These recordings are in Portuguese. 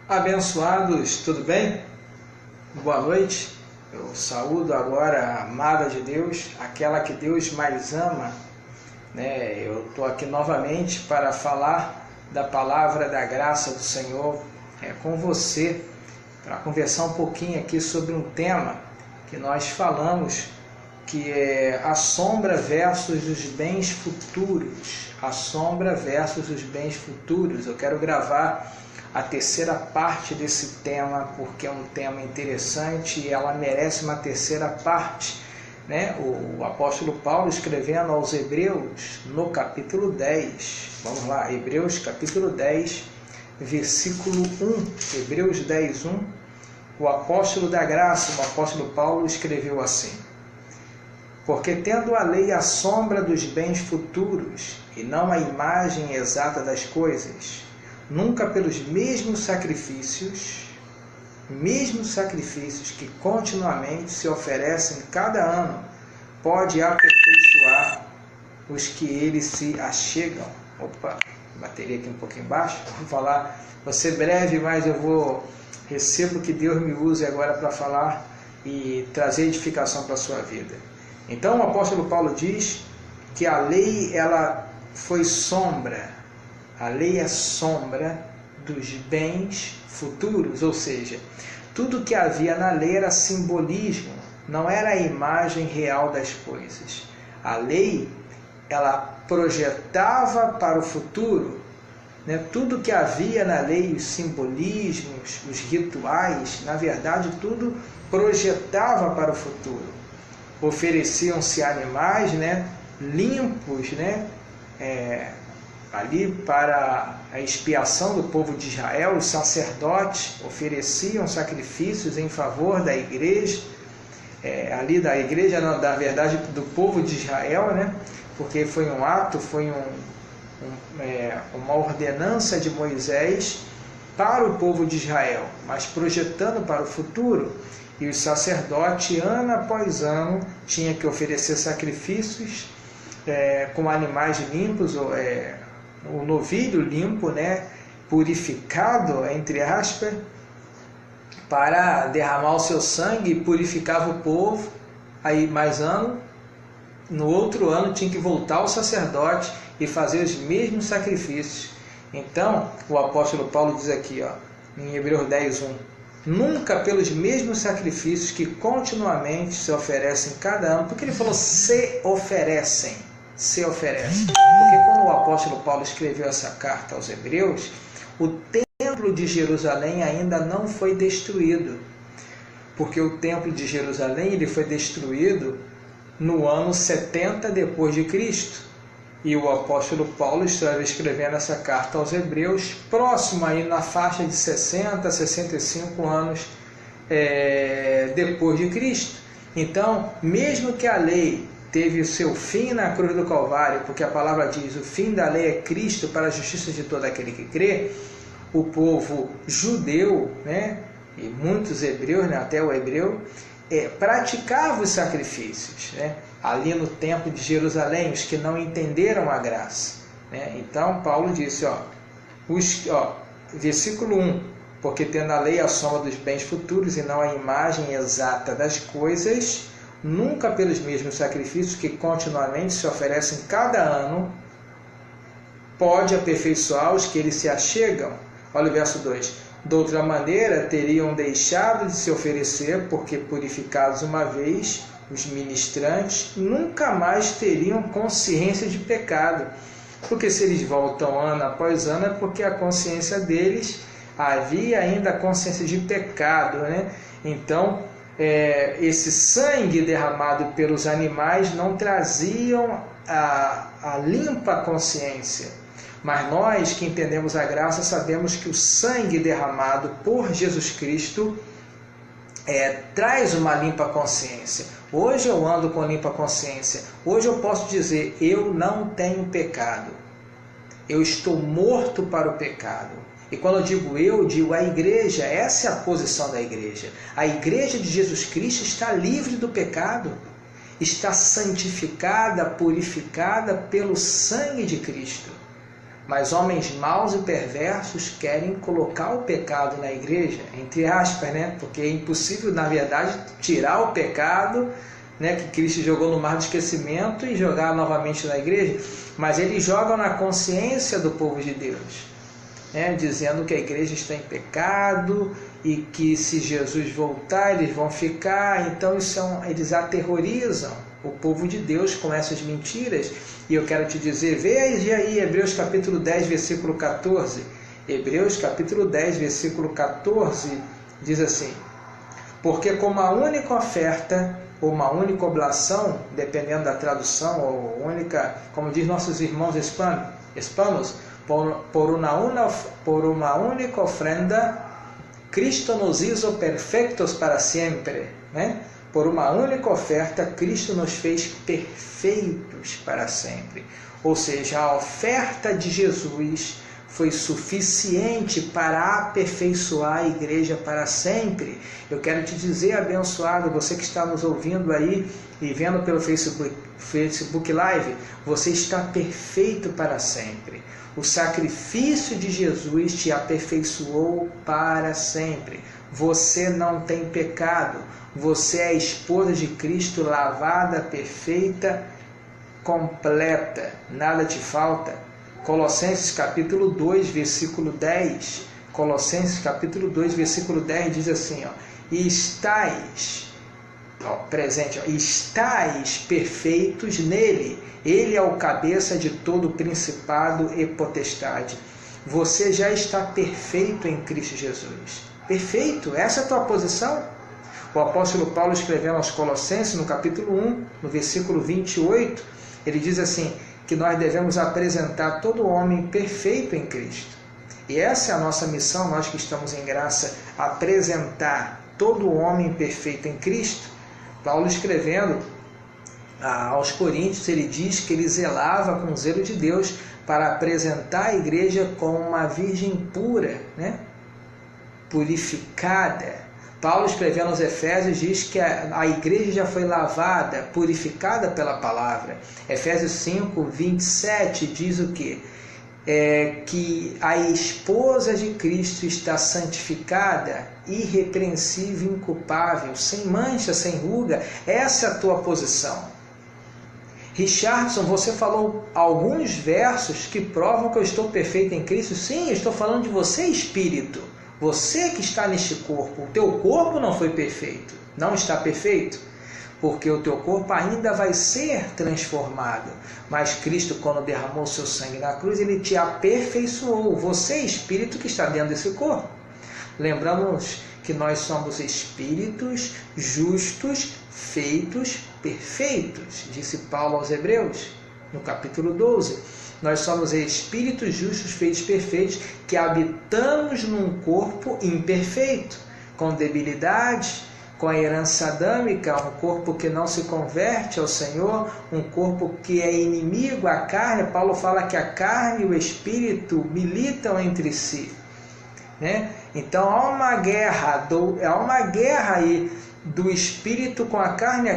Abençoados, tudo bem? Boa noite. Eu saúdo agora a amada de Deus, aquela que Deus mais ama, né? Eu estou aqui novamente para falar da palavra da graça do Senhor com você, para conversar um pouquinho aqui sobre um tema que nós falamos, que é a sombra versus os bens futuros. A sombra versus os bens futuros. Eu quero gravar a terceira parte desse tema, porque é um tema interessante e ela merece uma terceira parte, né? O apóstolo Paulo, escrevendo aos Hebreus, no capítulo 10, vamos lá, Hebreus capítulo 10, versículo 1, Hebreus 10, 1, o apóstolo da graça, o apóstolo Paulo, escreveu assim: porque tendo a lei a sombra dos bens futuros, e não a imagem exata das coisas, nunca pelos mesmos sacrifícios que continuamente se oferecem cada ano, pode aperfeiçoar os que eles se achegam. Opa, bateria aqui um pouquinho embaixo. Vou falar, vou ser breve, mas recebo que Deus me use agora para falar e trazer edificação para a sua vida. Então o apóstolo Paulo diz que a lei ela foi sombra. A lei é sombra dos bens futuros, ou seja, tudo que havia na lei era simbolismo, não era a imagem real das coisas. A lei, ela projetava para o futuro, né? Tudo que havia na lei, os simbolismos, os rituais, na verdade, tudo projetava para o futuro. Ofereciam-se animais, né? Limpos, né? Ali para a expiação do povo de Israel, os sacerdotes ofereciam sacrifícios em favor da igreja, ali da igreja, não, da verdade, do povo de Israel, né? Porque foi um ato, foi uma ordenança de Moisés para o povo de Israel, mas projetando para o futuro. E os sacerdotes, ano após ano, tinham que oferecer sacrifícios com animais limpos, o novilho limpo, né, purificado, entre aspas, para derramar o seu sangue, e purificava o povo. Aí mais ano, no outro ano tinha que voltar o sacerdote e fazer os mesmos sacrifícios. Então o apóstolo Paulo diz aqui, em Hebreus 10, 1, nunca pelos mesmos sacrifícios que continuamente se oferecem cada ano. Porque ele falou se oferecem. Porque quando o apóstolo Paulo escreveu essa carta aos Hebreus, o templo de Jerusalém ainda não foi destruído. Porque o templo de Jerusalém ele foi destruído no ano 70 depois de Cristo. E o apóstolo Paulo estava escrevendo essa carta aos Hebreus, próximo aí na faixa de 60, 65 anos depois de Cristo. Então, mesmo que a lei teve o seu fim na cruz do Calvário, porque a palavra diz, o fim da lei é Cristo para a justiça de todo aquele que crê, o povo judeu, né, e muitos hebreus, né, até o hebreu, praticava os sacrifícios, né, ali no templo de Jerusalém, os que não entenderam a graça, né? Então Paulo disse, versículo 1, porque tendo a lei a sombra dos bens futuros e não a imagem exata das coisas, nunca pelos mesmos sacrifícios que continuamente se oferecem cada ano, pode aperfeiçoar os que eles se achegam. Olha o verso 2. De outra maneira, teriam deixado de se oferecer, porque purificados uma vez, os ministrantes nunca mais teriam consciência de pecado. Porque se eles voltam ano após ano, é porque a consciência deles havia ainda a consciência de pecado, né? Então, esse sangue derramado pelos animais não traziam a limpa consciência. Mas nós que entendemos a graça sabemos que o sangue derramado por Jesus Cristo traz uma limpa consciência. Hoje eu ando com limpa consciência. Hoje eu posso dizer, eu não tenho pecado. Eu estou morto para o pecado. E quando eu digo a igreja, essa é a posição da igreja. A igreja de Jesus Cristo está livre do pecado. Está santificada, purificada pelo sangue de Cristo. Mas homens maus e perversos querem colocar o pecado na igreja, entre aspas, né? Porque é impossível, na verdade, tirar o pecado, né, que Cristo jogou no mar do esquecimento e jogar novamente na igreja, mas eles jogam na consciência do povo de Deus, né, dizendo que a igreja está em pecado e que se Jesus voltar eles vão ficar. Então eles aterrorizam o povo de Deus com essas mentiras. E eu quero te dizer, veja aí Hebreus capítulo 10, versículo 14. Hebreus capítulo 10, versículo 14 diz assim: porque com uma única oferta ou uma única oblação, dependendo da tradução, ou única, como diz nossos irmãos hispanos, por uma única ofrenda, Cristo nos hizo perfectos para sempre, né? Por uma única oferta, Cristo nos fez perfeitos para sempre. Ou seja, a oferta de Jesus foi suficiente para aperfeiçoar a igreja para sempre. Eu quero te dizer, abençoado, você que está nos ouvindo aí e vendo pelo Facebook Live, você está perfeito para sempre. O sacrifício de Jesus te aperfeiçoou para sempre. Você não tem pecado. Você é a esposa de Cristo, lavada, perfeita, completa. Nada te falta. Colossenses capítulo 2, versículo 10. Colossenses capítulo 2, versículo 10 diz assim, ó: e estáis, presente, ó, estáis perfeitos nele. Ele é o cabeça de todo principado e potestade. Você já está perfeito em Cristo Jesus. Perfeito, essa é a tua posição. O apóstolo Paulo, escrevendo aos Colossenses, no capítulo 1, no versículo 28, ele diz assim, que nós devemos apresentar todo homem perfeito em Cristo. E essa é a nossa missão, nós que estamos em graça, apresentar todo homem perfeito em Cristo. Paulo, escrevendo aos Coríntios, ele diz que ele zelava com o zelo de Deus para apresentar a igreja como uma virgem pura, né? Purificada. Paulo, escrevendo aos Efésios, diz que a igreja já foi lavada, purificada pela palavra. Efésios 5, 27 diz o quê? Que a esposa de Cristo está santificada, irrepreensível, inculpável, sem mancha, sem ruga. Essa é a tua posição. Richardson, você falou alguns versos que provam que eu estou perfeito em Cristo. Sim, eu estou falando de você, espírito. Você que está neste corpo. O teu corpo não foi perfeito. Não está perfeito. Porque o teu corpo ainda vai ser transformado. Mas Cristo, quando derramou seu sangue na cruz, ele te aperfeiçoou. Você, espírito que está dentro desse corpo. Lembramos que nós somos espíritos justos, feitos perfeitos, disse Paulo aos Hebreus, no capítulo 12. Nós somos espíritos justos, feitos perfeitos, que habitamos num corpo imperfeito, com debilidades, com a herança adâmica, um corpo que não se converte ao Senhor, um corpo que é inimigo à carne. Paulo fala que a carne e o espírito militam entre si, né? Então há uma guerra aí do espírito com a carne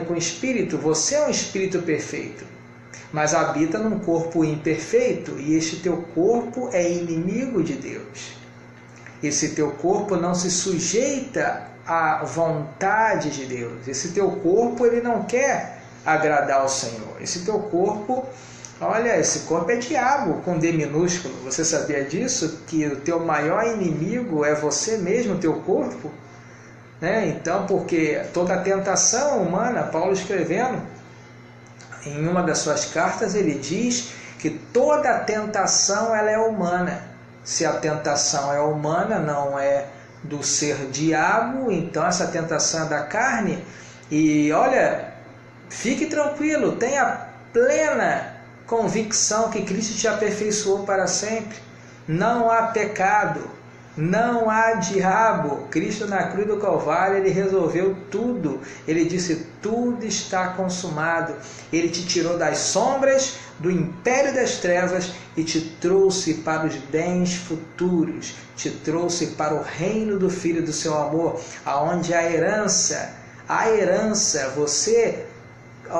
com o espírito. Você é um espírito perfeito, mas habita num corpo imperfeito, e este teu corpo é inimigo de Deus. Esse teu corpo não se sujeita à vontade de Deus. Esse teu corpo, ele não quer agradar ao Senhor. Esse teu corpo, olha, esse corpo é diabo com D minúsculo. Você sabia disso? Que o teu maior inimigo é você mesmo, o teu corpo? Né? Então, porque toda a tentação humana, Paulo escrevendo em uma das suas cartas, ele diz que toda a tentação ela é humana. Se a tentação é humana, não é do ser diabo, então essa tentação é da carne. E olha, fique tranquilo, tenha plena convicção que Cristo te aperfeiçoou para sempre. Não há pecado, não há diabo. Cristo na cruz do Calvário, ele resolveu tudo. Ele disse, tudo está consumado. Ele te tirou das sombras, do império das trevas e te trouxe para os bens futuros. Te trouxe para o reino do Filho do seu amor, aonde a herança, você,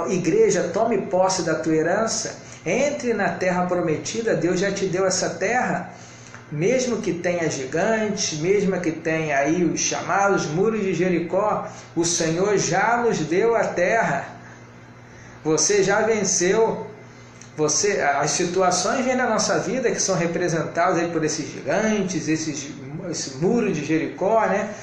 igreja, tome posse da tua herança. Entre na terra prometida, Deus já te deu essa terra, mesmo que tenha gigantes, mesmo que tenha aí os chamados muros de Jericó, o Senhor já nos deu a terra. Você já venceu. As situações vêm na nossa vida que são representadas aí por esses gigantes, esse muro de Jericó, né?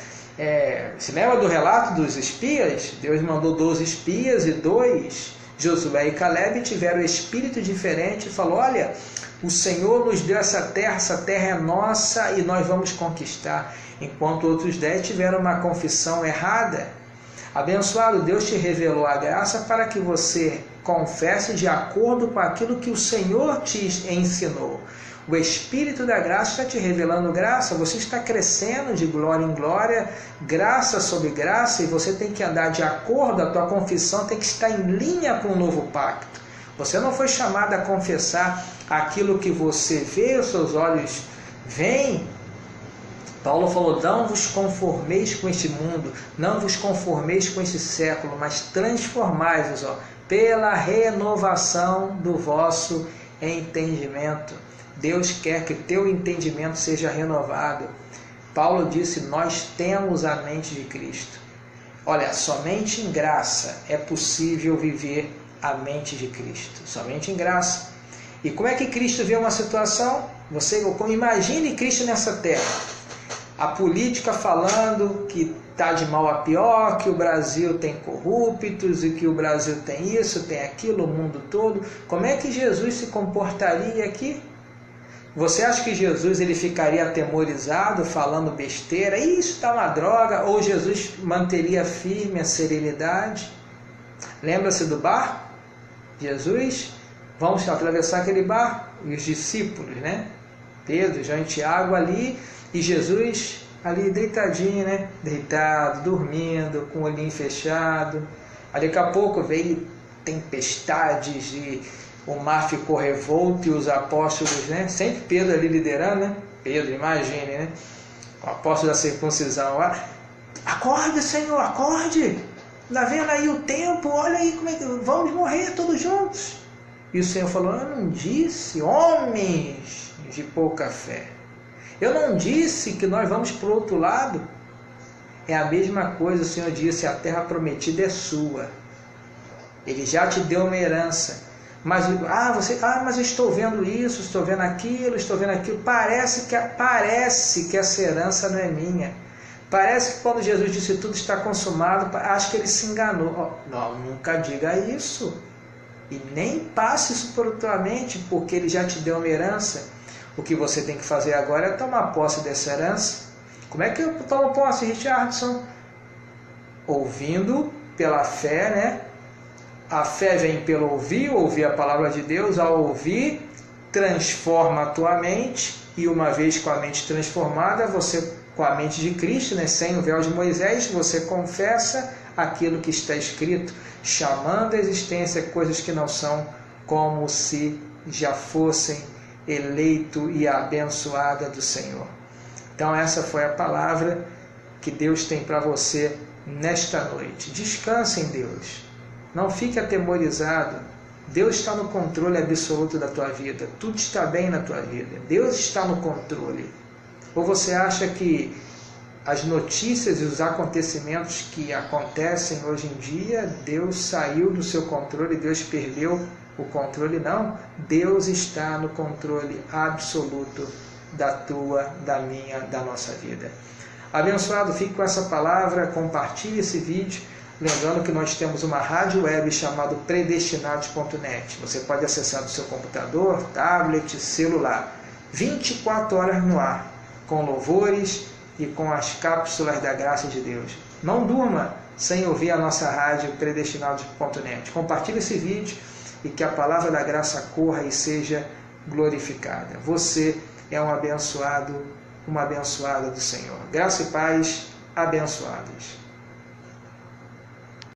Se lembra do relato dos espias? Deus mandou 12 espias e 2, Josué e Caleb, tiveram espírito diferente e falou: olha, o Senhor nos deu essa terra é nossa e nós vamos conquistar. Enquanto outros 10 tiveram uma confissão errada. Abençoado, Deus te revelou a graça para que você confesse de acordo com aquilo que o Senhor te ensinou. O Espírito da graça está te revelando graça, você está crescendo de glória em glória, graça sobre graça, e você tem que andar de acordo, a tua confissão tem que estar em linha com o novo pacto. Você não foi chamado a confessar aquilo que você vê, os seus olhos veem. Paulo falou: não vos conformeis com este mundo, não vos conformeis com este século, mas transformai-vos pela renovação do vosso entendimento. Deus quer que teu entendimento seja renovado. Paulo disse: nós temos a mente de Cristo. Olha, somente em graça é possível viver a mente de Cristo. Somente em graça. E como é que Cristo vê uma situação? Imagine Cristo nessa terra. A política falando que está de mal a pior, que o Brasil tem corruptos e que o Brasil tem isso, tem aquilo, o mundo todo. Como é que Jesus se comportaria aqui? Você acha que Jesus ele ficaria atemorizado, falando besteira? Isso está uma droga? Ou Jesus manteria firme a serenidade? Lembra-se do barco? Jesus, vamos atravessar aquele barco. E os discípulos, né? Pedro, João e Tiago ali. E Jesus ali deitadinho, né? Deitado, dormindo, com o olhinho fechado. Aí daqui a pouco veio tempestades e o mar ficou revolto e os apóstolos, né? Sempre Pedro ali liderando, né? Pedro, imagine, né? O apóstolo da circuncisão lá. Acorde, Senhor, acorde! Está vendo aí o tempo? Olha aí como é que vamos morrer todos juntos. E o Senhor falou: eu não disse, homens de pouca fé. Eu não disse que nós vamos para o outro lado. É a mesma coisa, o Senhor disse: a terra prometida é sua. Ele já te deu uma herança. Mas eu estou vendo isso, estou vendo aquilo. Parece que essa herança não é minha. Parece que quando Jesus disse tudo está consumado, acho que ele se enganou. Não, nunca diga isso. E nem passe isso por tua mente, porque ele já te deu uma herança. O que você tem que fazer agora é tomar posse dessa herança. Como é que eu tomo posse, Richardson? Ouvindo pela fé, né? A fé vem pelo ouvir a palavra de Deus. Ao ouvir, transforma a tua mente. E uma vez com a mente transformada, você, com a mente de Cristo, né? Sem o véu de Moisés, você confessa aquilo que está escrito, chamando a existência coisas que não são, como se já fossem eleito e abençoada do Senhor. Então essa foi a palavra que Deus tem para você nesta noite. Descanse em Deus. Não fique atemorizado. Deus está no controle absoluto da tua vida. Tudo está bem na tua vida. Deus está no controle. Ou você acha que as notícias e os acontecimentos que acontecem hoje em dia, Deus saiu do seu controle, Deus perdeu o controle? Não. Deus está no controle absoluto da tua, da minha, da nossa vida. Abençoado, fique com essa palavra, compartilhe esse vídeo. Lembrando que nós temos uma rádio web chamada predestinados.net. Você pode acessar do seu computador, tablet, celular. 24 horas no ar, com louvores e com as cápsulas da graça de Deus. Não durma sem ouvir a nossa rádio predestinados.net. Compartilhe esse vídeo e que a palavra da graça corra e seja glorificada. Você é um abençoado, uma abençoada do Senhor. Graça e paz, abençoados.